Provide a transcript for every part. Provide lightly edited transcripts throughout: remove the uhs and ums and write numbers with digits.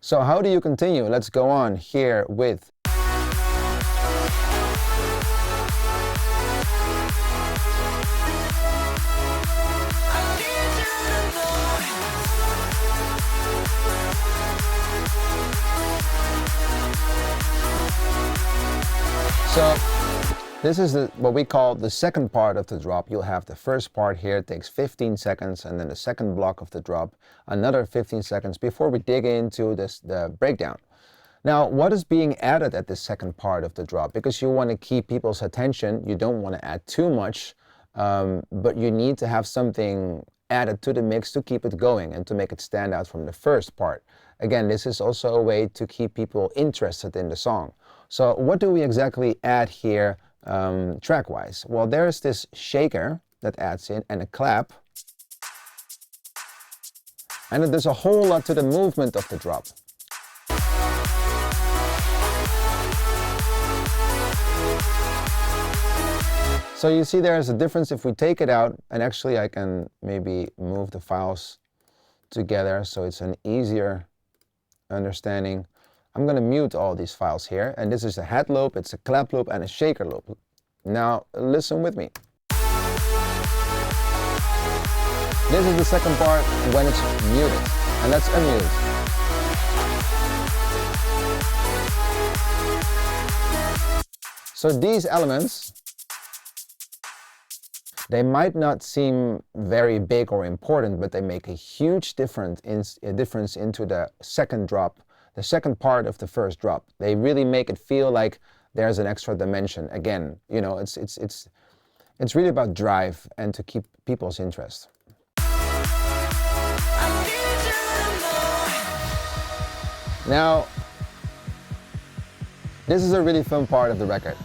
So how do you continue? Let's go on here with So this is what we call the second part of the drop. You'll have the first part here, takes 15 seconds, and then the second block of the drop, another 15 seconds before we dig into the breakdown. Now, what is being added at the second part of the drop? Because you want to keep people's attention, you don't want to add too much, but you need to have something added to the mix to keep it going and to make it stand out from the first part. Again, this is also a way to keep people interested in the song. So what do we exactly add here track-wise? Well, there's this shaker that adds in and a clap. And there's a whole lot to the movement of the drop. So you see there's a difference if we take it out, and actually I can maybe move the files together so it's an easier understanding. I'm going to mute all these files here, and this is a head loop, it's a clap loop, and a shaker loop. Now listen with me. This is the second part when it's muted, and let's unmute. So these elements, they might not seem very big or important, but they make a huge difference into the second drop, the second part of the first drop. They really make it feel like there's an extra dimension. Again, you know, it's really about drive and to keep people's interest. Now, this is a really fun part of the record.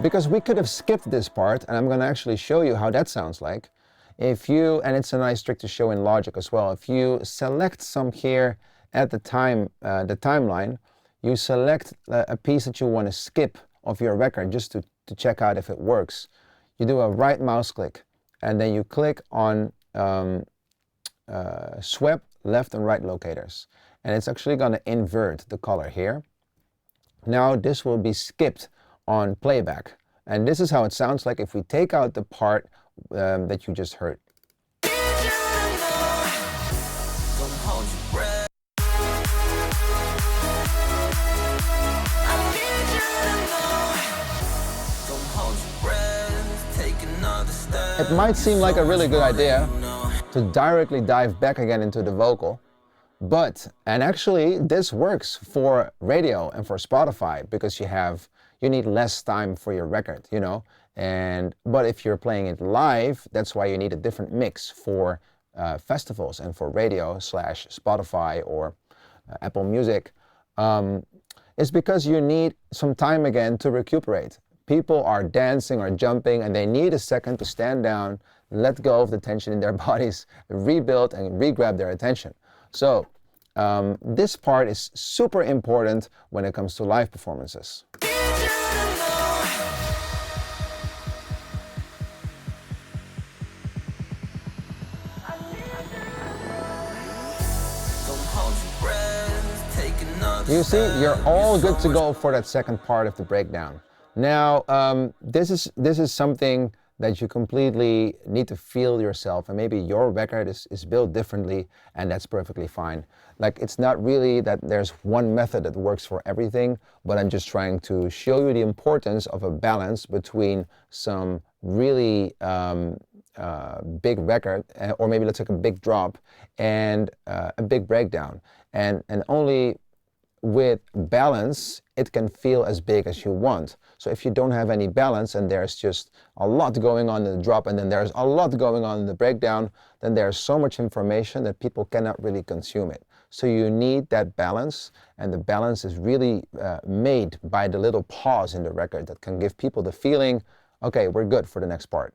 Because we could have skipped this part, and I'm going to actually show you how that sounds like. If you, and it's a nice trick to show in Logic as well, if you select some here at the timeline, you select a piece that you want to skip of your record just to check out if it works. You do a right mouse click, and then you click on sweep left and right locators. And it's actually going to invert the color here. Now this will be skipped on playback, and this is how it sounds like if we take out the part that you just heard. It might seem like a really good idea to directly dive back again into the vocal, and actually this works for radio and for Spotify because you need less time for your record, you know. But if you're playing it live, that's why you need a different mix for festivals and for radio / Spotify or Apple Music. It's because you need some time again to recuperate. People are dancing or jumping and they need a second to stand down, let go of the tension in their bodies, rebuild and re-grab their attention. So this part is super important when it comes to live performances. You see, you're all good to go for that second part of the breakdown. Now, this is something that you completely need to feel yourself, and maybe your record is built differently, and that's perfectly fine. Like, it's not really that there's one method that works for everything, but I'm just trying to show you the importance of a balance between some really big record, or maybe let's take a big drop, and a big breakdown. And only with balance, it can feel as big as you want. So if you don't have any balance and there's just a lot going on in the drop and then there's a lot going on in the breakdown, then there's so much information that people cannot really consume it. So you need that balance, and the balance is really made by the little pause in the record that can give people the feeling, okay, we're good for the next part.